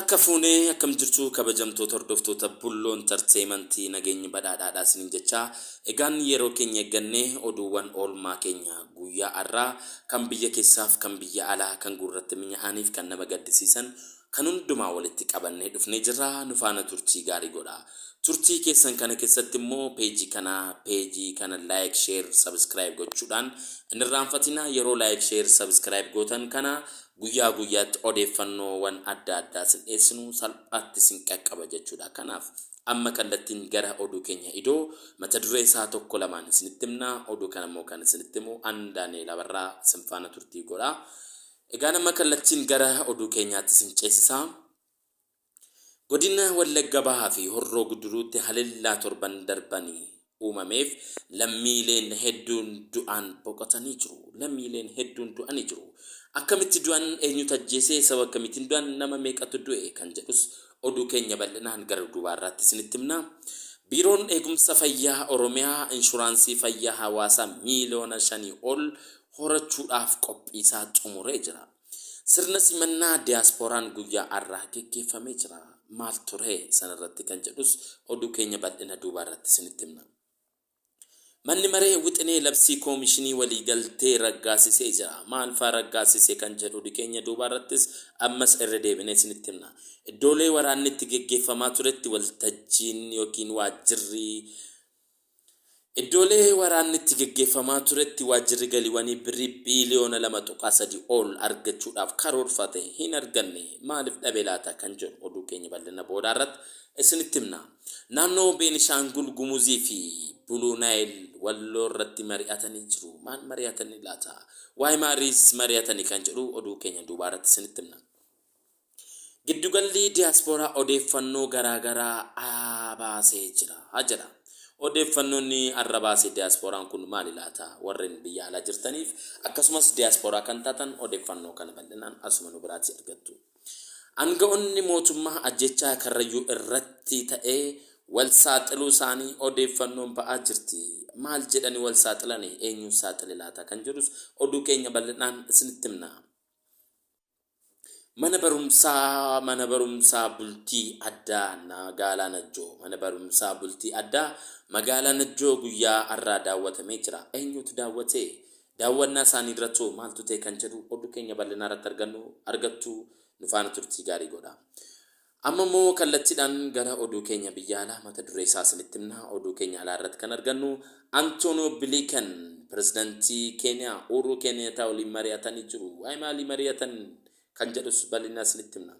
Harka fuunee akkam jirtu kabajamtoota hordoftoota Bulloo Entertainmentii nageenyi badhaadhaadhaa isiniin jechaa egaan yeroo keenya eeggannee oduuwwan oolmaa keenya guyyaa har'aa kan biyya keessaaf kan biyya alaa kan gurratti mi'aaniif kan nama gaddisiisan kan hundumaa walitti qabannee dhufnee jirra. Nu faana turtii gaarii godha. Turtii keessan kana keessatti immoo peejii kana like share subscribe gochuudhaan hin irraanfatina. Yeroo like share subscribe gootan kana guyyaa guyyaatti odeeffannoowwan adda addaa sin dhiyeessinu salphaatti sin qaqqaba jechuudha. Kanaaf amma kallattiin gara oduu keenya idoo mata duree isaa tokko lamaan isinitti himna. Oduu kana immoo kan isinitti himu Andaanee Labarraa sin faana turtii godha. Egaan amma kallattiin gara oduu keenyaatti sin ceesisaa. Godina Wallagga Bahaa fi Horroo Guduruutti haleellaa torban darbanii uumameef lammiileen hedduun du'aan boqotanii jiru. Akkamitti du'an eenyutu ajjeesee sababa akkamittiin du'an nama meeqatu du'e kan jedhus oduu keenya bal'inaan gara duubaarraatti isinitti himna. Biiroon Eegumsa Fayyaa Oromiyaa inshuraansii fayyaa hawaasaa miiliyoona 5 ol horachuudhaaf qophiisaa xumuree jira. Sirna simannaa diiyaasporaan guyyaa har'aa gaggeeffamee jira. Maal ture sanarratti kan jedhus oduu keenya bal'ina duubaarratti isinitti himna. Manni maree wixinee labsii koomishinii waliigaltee raggaasisee jira. Maal faa raggaasisee kan jedhu oduu keenya duubaarrattis ammas irra deebinee isinitti himna. Iddoolee waraanni itti gaggeeffamaa turetti waltajjiin yookiin waajjirri galiiwwanii birrii biiliyoona 2.3 ol argachuudhaaf karoorfate hin arganne maaliif dhabe laata kan jedhu oduu keenya bal'ina boodaarratti isinitti himna. Naannoo Beenishaangul Gumuzii fi Buluu Naayil Walloo irratti mari'atanii jiru. Maal mari'atanii laata? Waa'ee maaliis mari'atanii kan jedhu oduu keenya duubaarratti isinitti himna. Giddugalli diiyaasporaa odeeffannoo garaagaraa baasee jira. Odeeffannoonni har'a baasee diiyaasporaan kun maali laata? Warreen biyya alaa jirtaniif akkasumas diiyaasporaa kan taatan odeeffannoo kana bal'inaan asuma nu biraatti argattu. Aanga'oonni mootummaa ajjechaa Karrayyuu irratti ta'ee wal saaxiluu isaanii odeeffannoon ba'aa jirti. Maal jedhanii wal saaxilanii eenyuun saaxile laata kan jedhus oduu keenya bal'inaan isinitti himna. Mana barumsaa bultii addaa magaalaa Najjoo guyyaa har'aa daawwatamee jira. Eenyutu daawwate? Daawwannaa isaanii irratti maaltu ta'e kan jedhu oduu keenya bal'inaa irratti argattu. Nu faana turtii gaarii godha. Amma immoo kallattiidhaan gara oduu keenya biyya alaa mata duree isaa isinitti himna. Oduu keenya alaa irratti kan argannu Antonio Blinken pirezidaantii Keeniyaa Uhuru Kenyataa waliin mari'atanii jiru. Waa'ee maalii mari'atan kan jedhus bal'inaa isinitti himna.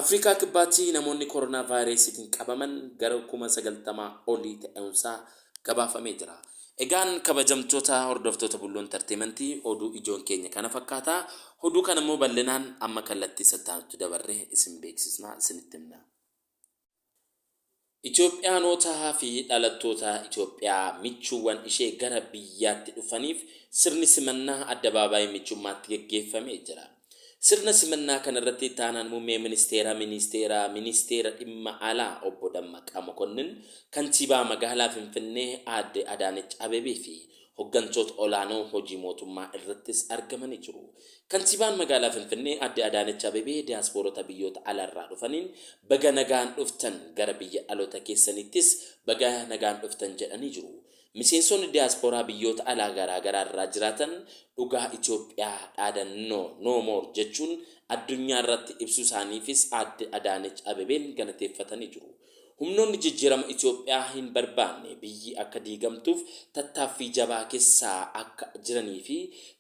Afrikaa kibbaatti namoonni koronaa vaayirasiitiin qabaman gara 90,000 olii ta'uunsaa gabaafamee jira. Egaan kabajamtoota hordoftoota Bulloo Entertainmentii oduu ijoon keenya kana fakkaata. Oduu kana immoo bal'inaan amma kallattii sattaanatti dabarree isin beeksisnaa isinitti himna. Itoophiyaanotaa fi dhalattoota Itoophiyaa michuuwwan ishee gara biyyaatti dhufaniif sirni simannaa addabaabaayii michummaatti gaggeeffamee jira. Sirna simannaa kanarratti taanaan muummee ministeera dhimma alaa obbo Dammaqaa Mokonnin, kantiibaa magaalaa Finfinnee aadde Adaanech Abeebee fi hoggantoota olaanoo hojii mootummaa irrattis argamanii jiru. Kantiibaan magaalaa Finfinnee aadde Adaanech Abeebee diiyaasporota biyyoota alaarraa dhufaniin baga nagaan dhuftan gara biyya dhaloota keessanittis baga nagaan dhuftan jedhanii jiru. Miseensonni diiyaasporaa biyyoota alaa garaagaraa irraa jiraatan dhugaa Itoophiyaa dhaadannoo no more jechuun addunyaa irratti ibsu isaaniifis aadde Adaanech Abeebeen galateeffatanii jiru. Humnoonni jijjiirama Itoophiyaa hin barbaanne biyyi akka diigamtuuf tattaaffii jabaa keessaa akka jiranii fi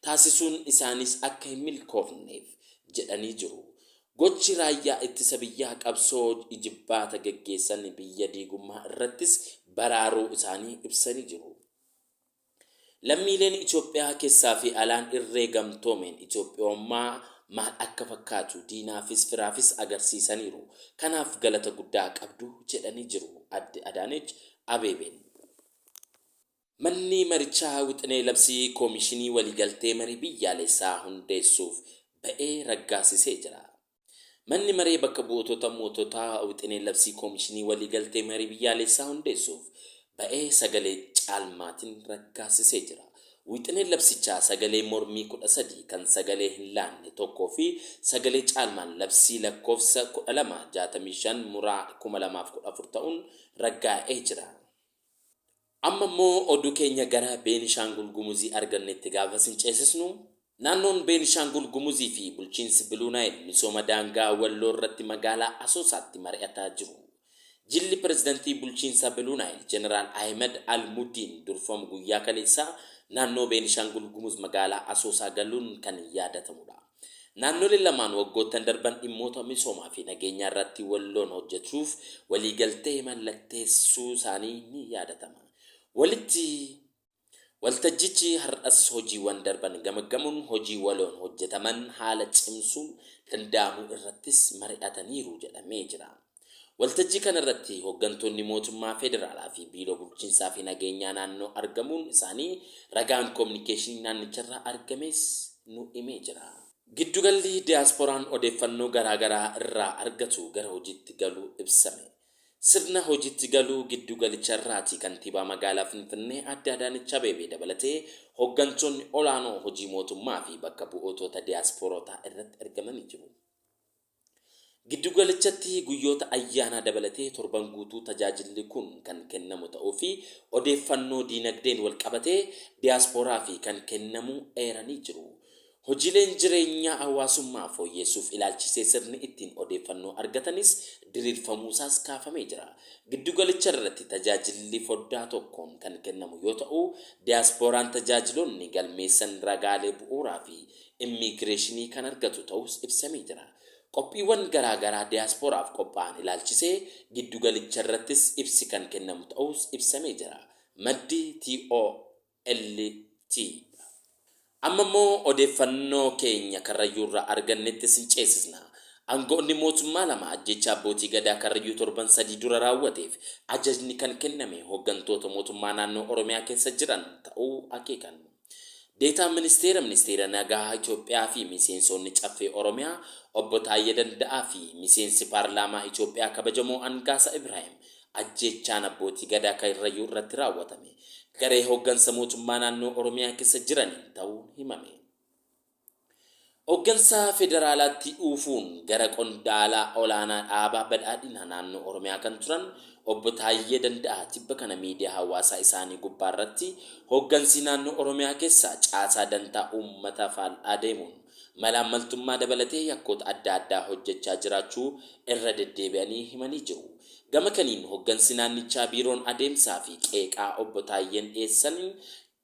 taasisuun isaanis akka hin milkoofneef jedhanii jiru. Gochi raayyaa ittisa biyyaa qabsoo ijibbaata gaggeessan biyya diigummaa irrattis baraaruu isaanii ibsanii jiru. Lammiileen Itoophiyaa keessaa fi alaan irree gamtoomeen Itoophiyaa maal akka fakkaatu diinaafis firaafis agarsiisaniiru. Kanaaf galata guddaa qabdu jedhanii jiru aadde Adaanech Abeebeen. Manni marichaa wixinee labsii koomishinii waliigaltee marii biyyaalessaa hundeessuuf ba'ee raggaasisee jira. Manni maree bakka bu'ootota moototaa wixinee labsii koomishinii waliigaltee marii biyyaalessaa hundeessuuf ba'ee sagalee caalmaatiin raggaasisee jira. Wixineen labsichaa sagalee mormii 13 kan sagalee hin laanne tokkoo fi sagalee caalmaan labsii lakkoofsa 1265 muraa 2014 ta'uun raggaa'ee jira. Amma immoo oduu keenya gara Beenishaangul Gumuzii argannetti gaafa ceesisnu naannoon Beenishaangul Gumuzii fi bulchiinsi Blue Nile misooma daangaa Walloo irratti magaalaa Asoosaatti mari'ataa jiru. Jilli pirezidantii bulchiinsa Blue Nile Jeneraal Ahmed Al-Muddin durfamu guyyaa kaleessaa naannoo Beenishaangul Gumuz magaalaa Asoosaa galuun kan yaadatamudha. Naannoleen lamaan waggoottan darban dhimmoota misoomaa fi nageenyaa irratti Walloon hojjechuuf waliigaltee mallatteessuu isaanii ni yaadatama. Waltajjichi har'as hojiiwwan darban gamaggamuun hojii Walloon hojjetaman haala cimsuun danda'amu irrattis mari'ataniiru jedhamee jira. Waltajjii kana irratti hooggantoonni mootummaa federaalaa fi biiroo bulchiinsaa fi nageenyaa naannoo argamuun isaanii ragaan koominikeeshinii naannicharraa argames nu himee jira. Giddugalli diiyaasporaan odeeffannoo garaagaraa irraa argatu gara hojiitti galuu ibsame. Sirna hojiitti galuu giddugalicharraati kantiibaa magaalaa Finfinnee Aadde Adaanech Abeebee dabalatee hooggantoonni olaanoo hojii mootummaa fi bakka bu'ootota diiyaasporootaa irratti argamanii jiru. Giddugalichatti guyyoota ayyaana dabalatee torban guutuu tajaajilli kun kan kennamu ta'uu fi odeeffannoo diinagdeen wal qabatee diiyaasporaa fi kan kennamu eeranii jiru. Hojiileen jireenyaa hawaasummaa fooyyessuuf ilaalchisee sirni ittiin odeeffannoo argatanis diriirfamuusaas kaafamee jira. Giddugalicha irratti tajaajilli foddaa tokkoon kan kennamu yoo ta'u, diiyaasporaan tajaajiloonni galmeessan ragaalee bu'uuraa fi immigireeshinii kan argatu ta'us ibsamee jira. Qophiiwwan garaagaraa diiyaasporaaf qophaa'an ilaalchisee giddugalicha irrattis ibsi kan kennamu ta'us ibsamee jira. Maddi TOLT. Amma immoo odeeffannoo keenya Karrayyuurraa argannetti ceesisna. Aangoonni mootummaa lama ajjecha abbootii gadaa Karrayyuu torban 3 dura raawwateef ajajni kan kenname hooggantoota mootummaa naannoo Oromiyaa keessa jiran ta'uu akeekan. Deetaan ministeera nagaa Itoophiyaa fi miseensonni caffee Oromiyaa obbo Taayyee Danda'aa fi miseensi paarlaamaa Itoophiyaa kabajamoo Angaasa Ibrahim ajjechaan abbootii gadaa Karrayyuu irratti raawwatame garee hooggansa mootummaa naannoo Oromiyaa keessa jiraniin ta'uun himame. Hooggansa federaalaatti dhufuun gara qondaalaa olaanaa dhaabaa badhaadhina naannoo Oromiyaa kan turan obbo Taayyee Danda'aa tibba kana miidiyaa hawaasaa isaanii gubbaarratti hooggansi naannoo Oromiyaa keessaa caasaa dantaa uummata faal adeemuun malaammaltummaa dabalatee yakkoota adda addaa hojjechaa jiraachuu irra deddeebi'anii himanii jiru. Gama kaniin hooggansi naannichaa biiroon adeemsaa fi qeeqaa obbo Taayyeen dhiyeessaniin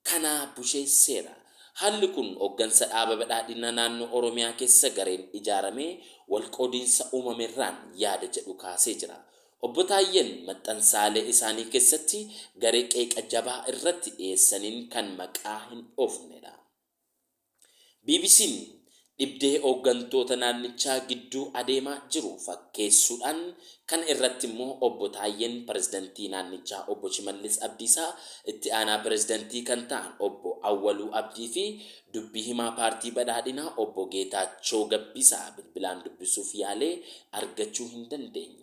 kana busheesseera. Haalli kun hooggansa dhaaba badhaadhina naannoo Oromiyaa keessa gareen ijaaramee walqoodiinsa uumameerraan yaada jedhu kaasee jira. Obbo Taayyeen maxxansaalee isaanii keessatti garee qeeqa jabaa irratti dhiyeessaniin kan maqaa hin dhoofnedha. BBC'n dhibdee hooggantoota naannichaa gidduu adeemaa jiru fakkeessuudhaan kan irratti immoo obbo Taayyeen pirezidantii naannichaa obbo Shimallis Abdiisaa itti aanaa pirezidantii kan ta'an obbo Awwaluu Abdii fi dubbii himaa paartii badhaadhinaa obbo Geetaachoo Gabbisaa bilbilaan dubbisuuf yaalee argachuu hin dandeenye.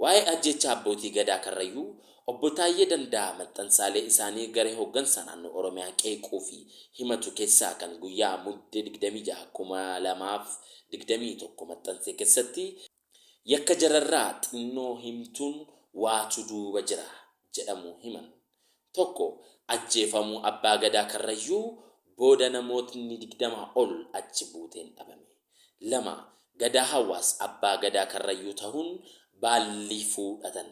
Waa'ee ajjecha abbootii gadaa Karrayyuu obbo Taayyee Danda'aa maxxansaalee isaanii garee hooggansa naannoo Oromiyaa qeequu fi himatu keessaa kan guyyaa muddee 26/2021 maxxansee keessatti yakka jararraa xinnoo himtuun waatu duuba jira jedhamu himan. Tokko ajjeefamuu abbaa gadaa Karrayyuu booda namootni 20 ol achi buuteen dhabame. 2 gadaa hawaas abbaa gadaa Karrayyuu ta'uun baalli fuudhatan.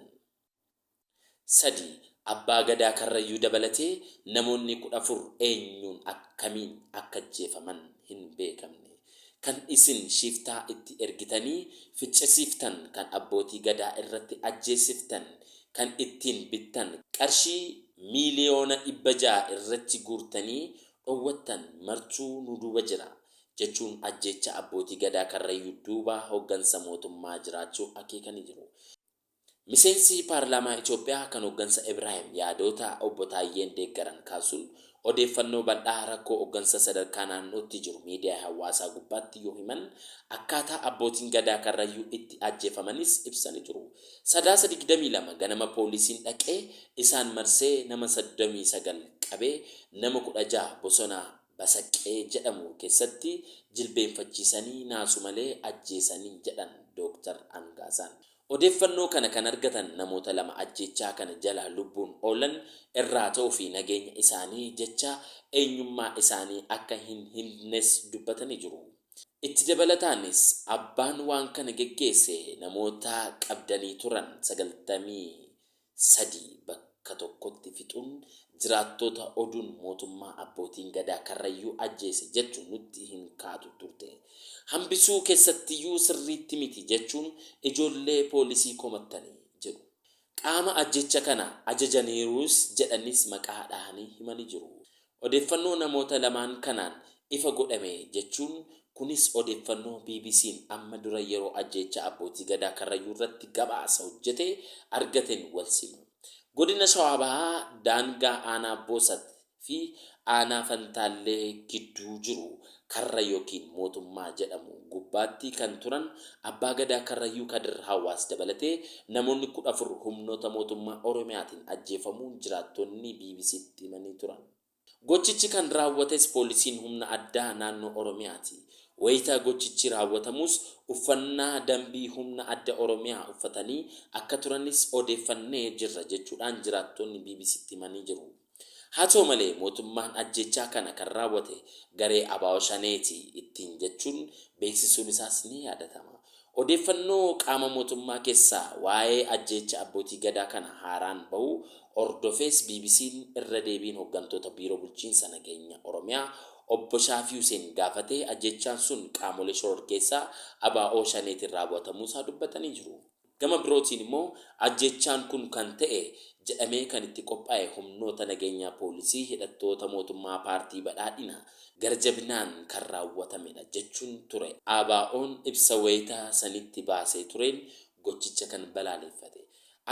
3 abbaa gadaa Karrayyuu dabalatee namoonni 14 eenyuun akkamiin akka ajjeefaman hin beekamne. Kan isin shiftaa itti ergitanii ficcisiiftan, kan abbootii gadaa irratti ajjeesiftan, kan ittiin bittan qarshii miiliyoona 600 irratti guurtanii dhowwattan martuu nu duuba jira jechuun ajjecha abbootii gadaa Karrayyuu duuba hooggansa mootummaa jiraachuu akeekanii jiru. Miseensi paarlaamaa Itoophiyaa kan hooggansa Ibrahim yaadota obbo Taayyeen deeggaran kaasuun odeeffannoo bal'aa rakkoo hooggansa sadarkaa naannootti jiru miidiyaa hawaasaa gubbaatti yoo himan akkaataa abbootiin gadaa Karrayyuu itti ajjeefamanis ibsanii jiru. Sadaasa 22 ganama poolisiin dhaqee isaan marsee nama 39 qabee nama 16 bosona Basaqee jedhamu keessatti jilbeenfachiisanii naasu malee ajjeesanii jedhan Dooktar Angaasaan. Odeeffannoo kana kan argatan namoota lama ajjechaa kana jala lubbuun oolan irraa ta'uu fi nageenya isaanii jecha eenyummaa isaanii akka hin himnes dubbatanii jiru. Itti dabalataanis abbaan waan kana geggeesse namoota qabdanii turan 93 bakka tokkotti fixuun jiraattota oduun mootummaa abbootiin gadaa Karrayyuu ajjeese jechuun nutti hin kaatu turte. Hambisuu keessattiyyuu sirriitti miti jechuun ijoollee poolisii komattanii jedhu. Qaama ajjecha kana ajajaniirus jedhanis maqaa dhahanii himanii jiru. Odeeffannoo namoota lamaan kanaan ifa godhame jechuun kunis odeeffannoo BBC'n amma dura yeroo ajjecha abbootii gadaa Karrayyuu irratti gabaasa hojjete argateen wal simu. Godina Shawaa Bahaa daangaa aanaa Boosat fi aanaa Fantaallee gidduu jiru Karra yookiin mootummaa jedhamu gubbaatti kan turan abbaa gadaa Karrayyuu Kadir Hawaas dabalatee namoonni 14 humnoota mootummaa Oromiyaatiin ajjeefamuun jiraattonni BBC'tti himanii turan. Gochichi kan raawwates poolisiin humna addaa naannoo Oromiyaati. Wayitaa gochichi raawwatamus uffannaa dambii humna adda Oromiyaa uffatanii akka turanis odeeffannee jirra jechuudhaan jiraattonni BBC'tti himanii jiru. Haa ta'u malee mootummaan ajjechaa kana kan raawwate garee Abaawo Shaneeti ittiin jechuun beeksisuun isaas ni yaadatama. Odeeffannoo qaama mootummaa keessaa waa'ee ajjecha abbootii gadaa kana haaraan bahu hordofees BBC'n irra deebiin hooggantoota biiroo bulchiinsa nageenya Oromiyaa obbo Shaafii Hussein gaafatee ajjechaan sun qaamolee shororkeessaa Abaawo Shaneetiin raawwatamuusaa dubbatanii jiru. Gama birootiin immoo ajjechaan kun kan ta'e jedhamee kan itti qophaa'e humnoota nageenyaa poolisii hidhattoota mootummaa paartii badhaadhinaa garjabinaan kan raawwatamedha jechuun ture. ABO'n ibsa wayitaa sanitti baasee tureen gochicha kan balaaleffate.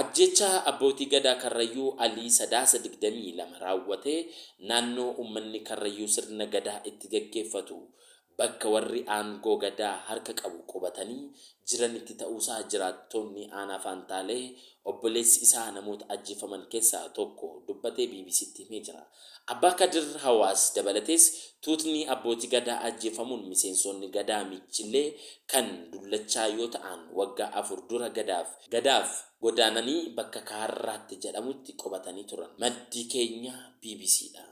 Ajjechaa abbootii gadaa Karrayyuu Alii Sadaasa 22 raawwatee naannoo uummanni Karrayyuu sirna gadaa itti gaggeeffatu bakka warri aangoo gadaa harka qabu qubatanii jiranitti ta'uusaa jiraattonni aanaa Fantaalee obboleessi isaa namoota ajjeefaman keessaa tokko dubbatee BBC'tti himee jira. Abbaa Kadir Hawaas dabalatees tuutni abbootii gadaa ajjeefamuun miseensonni gadaa michillee kan dullachaa yoo ta'an waggaa 4 dura gadaaf godaananii bakka Kaarraatti jedhamutti qubatanii turan. Maddi keenya BBCdha.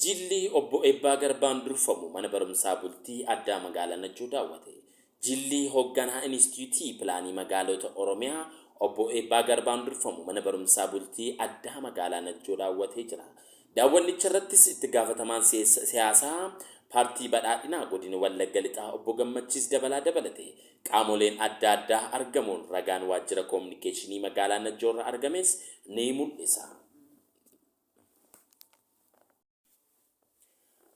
Jilli obbo Ebbaa Garbaan durfamu mana barumsaa bultii addaa magaalaa Najjoo daawwate. Jilli hoogganaa Inistituutii Pilaanii Magaalota Oromiyaa obbo Ebbaa Garbaan durfamu mana barumsaa bultii addaa magaalaa Najjoo daawwatee jira. Daawwannicha irrattis itti gaafatamaan siyaasaa paartii badhaadhinaa godina Wallagga Lixaa obbo Gammachiis dabalate qaamoleen adda addaa argamuun ragaan waajjira koominikeeshinii magaalaa Najjoo irraa argames ni mul'isa.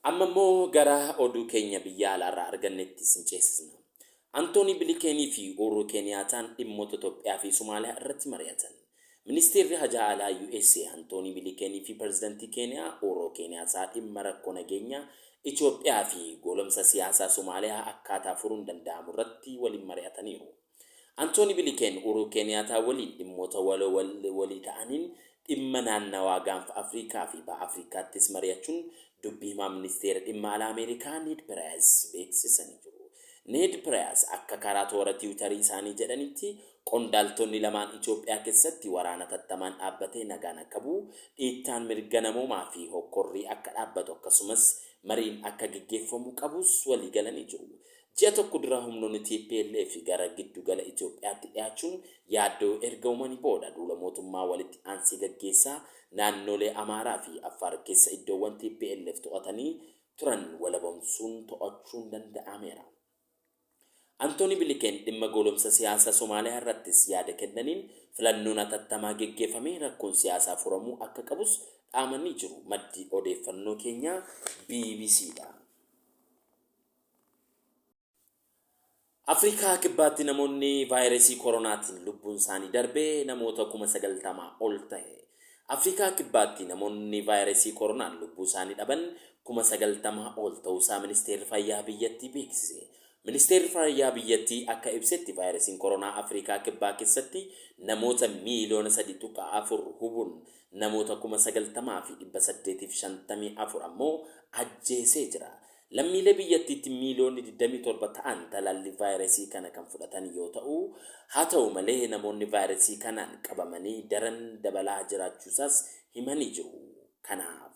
Amma immoo gara oduu keenya biyya alaarraa argannetti sinceessisna. Antooni Bilikeenii fi Uhuru Keeniyaataan dhimmoota Itoophiyaa fi Somaaliyaa irratti mari'atan. Ministeerri Hajaa Alaa USA Antooni Bilikeenii fi Pireezidantii Keeniyaa Uhuru Keeniyaataa dhimma rakkoo nageenyaa Itoophiyaa fi golomsa siyaasaa Somaaliyaa akkaataa furuun danda'amu irratti waliin mari'ataniiru. Antooni Bilikeen Uhuru Keeniyaataa waliin dhimmoota walii ta'aniin dhimma naannawaa gaanfa Afrikaa fi ba'a Afrikaattis mari'achuun dubbii himaa ministeera dhimma alaa Ameerikaa Ned Price beeksisanii jiru. Ned Price akka karaa toora Tiwiitarii isaanii jedhanitti qondaaltonni lamaan Itoophiyaa keessatti waraana tattamaan dhaabbatee nagaan akka bu'u, dhiittaan mirga namoomaa fi hokkorrii akka dhaabbatu akkasumas mariin akka gaggeeffamu qabus walii galanii jiru. Ji'a tokko dura humnoonni TPLF gara giddugala Itoophiyaatti dhiyaachuun yaaddoo erga uumanii booda duula mootummaa walitti aansee gaggeessaa naannolee Amaaraa fi Affaar keessa iddoowwan TPLF to'atanii turan walabamsuun to'achuun danda'ameera. Antooni Bilikeen dhimma golomsa siyaasaa Somaaliyaa irrattis yaada kennaniin filannoon hatattamaa gaggeeffamee rakkoon siyaasaa furamuu akka qabus dhaamanii jiru. Maddi odeeffannoo keenyaa BBCdha. Afrikaa kibbaatti namoonni vaayirasii koronaatiin lubbuun isaanii darbee namoota 90,000 ol ta'e. Afrikaa kibbaatti namoonni vaayirasii koronaan lubbuu isaanii dhaban 90,000 ol ta'uusaa ministeerri fayyaa biyyattii beeksise. Ministeerri fayyaa biyyattii akka ibsetti vaayirasiin koronaa Afrikaa kibbaa keessatti namoota miiliyoona 3.4 hubuun namoota 90,854 ammoo ajjeesee jira. Lammiilee biyyattiitti miiliyoonni 27 ta'an talaalli vaayirasii kana kan fudhatan yoo ta'u, haa ta'u malee namoonni vaayirasii kanaan qabamanii daran dabalaa jiraachuusaas himanii jiru. Kanaaf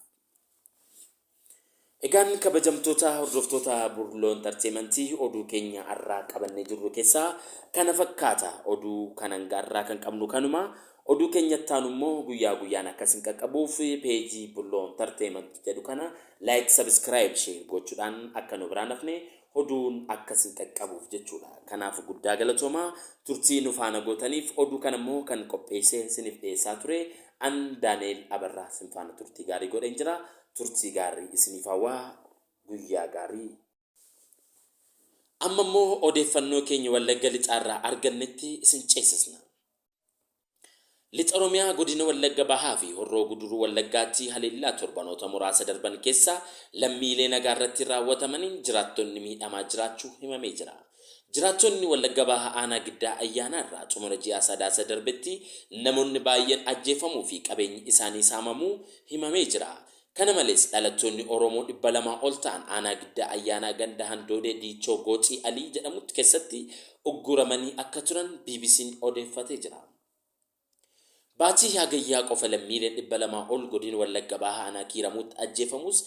egaan kabajamtoota hordoftoota Burloo Entertainmentii oduu keenya har'aa qabannee jirru keessaa kana fakkaata. Oduu kanan garraa kan qabnu kanuma. Oduu keenyatti aanu immoo guyyaa guyyaan akkasin qaqqabuuf peejii Burloo Entertainment jedhu kana like, subscribe, share gochuudhaan akka nu biraan hafne oduun akkasin qaqqabuuf jechuudha. Kanaaf guddaa galatoomaa turtii nu faana gootaniif. Oduu kana immoo kan qopheessee isiniif dhiyeessaa ture an Daaneel Abarraa sin faana turtii gaarii godheen jira. Turtii gaarii isiniif hawwaa, guyyaa gaarii. Amma immoo odeeffannoo keenya Wallagga Lixaarraa argannetti isin ceesisna. Lixa Oromiyaa godina Wallagga Bahaa fi Horroo Guduruu Wallaggaatti haleellaa torbanoota muraasa darban keessa lammiilee nagaa irratti raawwatamaniin jiraattonni miidhamaa jiraachuu himamee jira. Jiraattonni Wallagga Bahaa aanaa Giddaa Ayyaanaa irraa xumura ji'a Sadaasa darbetti namoonni baay'een ajjeefamuu fi qabeenyi isaanii saamamuu himamee jira. Kana malees dhalattoonni Oromoo 200 ol ta'an aanaa Giddaa Ayyaanaa ganda Handoodee Diichoo Gooxii Alii jedhamutti keessatti ugguramanii akka turan BBC'n odeeffatee jira. Baatii hagayyaa qofa lammiileen 200 ol godina Wallagga Bahaa aanaa Kiiramuutti ajjeefamus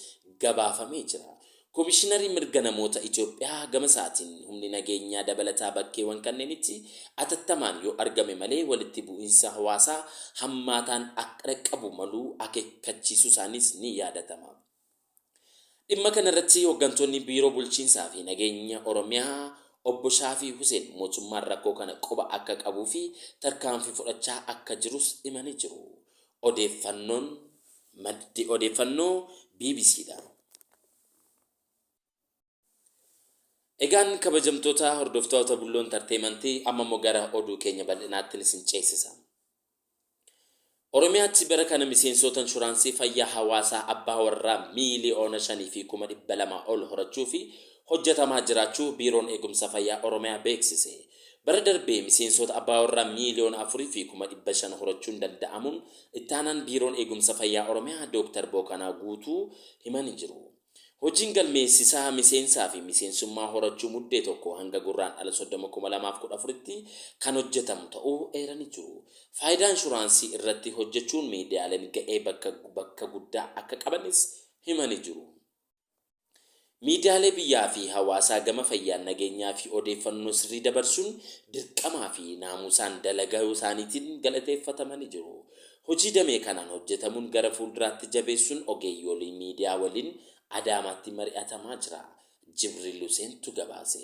gabaafamee jira. Komishinarri mirga namoota Itoophiyaa gama isaatiin humni nageenyaa dabalataa bakkeewwan kanneenitti atattamaan yoo argame malee walitti bu'iinsa hawaasaa hammaataan akka dhaqqabu maluu akeekkachiisuu isaaniis ni yaadatama. Dhimma kanarratti hooggantoonni biiroo bulchiinsaa fi nageenya Oromiyaa Obbo Shaafii Huseen mootummaan rakkoo kana quba akka qabuu fi tarkaanfii fudhachaa akka jirus himanii jiru. Maddi odeeffannoo BBCdha. Egaan kabajamtoota hordoftoota Burloo Entertainmentii amma immoo gara oduu keenya bal'inaatti isin ceesisa. Oromiyaatti bara kana miseensota inshuraansii fayyaa hawaasaa abbaa warraa miiliyoona 5,200 ol horachuu fi hojjetamaa jiraachuu biiroon eegumsa fayyaa Oromiyaa beeksise. Bara darbee miseensota abbaa warraa miiliyoona 4,500 horachuun danda'amuun itti aanaan biiroon eegumsa fayyaa Oromiyaa Dr. Bookanaa Guutuu himanii jiru. Hojiin galmeessisaa miseensaa fi miseensummaa horachuu muddee tokko hanga gurraandhala 30,2014tti kan hojjetamu ta'uu eeranii jiru. Faayidaa inshuraansii irratti hojjechuun miidiyaaleen ga'ee bakka guddaa akka qabanis himanii jiru. Miidiyaalee biyyaa fi hawaasaa gama fayyaa nageenyaa fi odeeffannoo sirrii dabarsuun dirqamaa fi naamusaan dalagaa isaaniitiin galateeffatamanii jiru. Hojii damee kanaan hojjetamuun gara fuulduraatti jabeessuun ogeeyyoolii miidiyaa waliin Adaamaatti mari'atamaa jira. Jibriil Huseentu gabaase.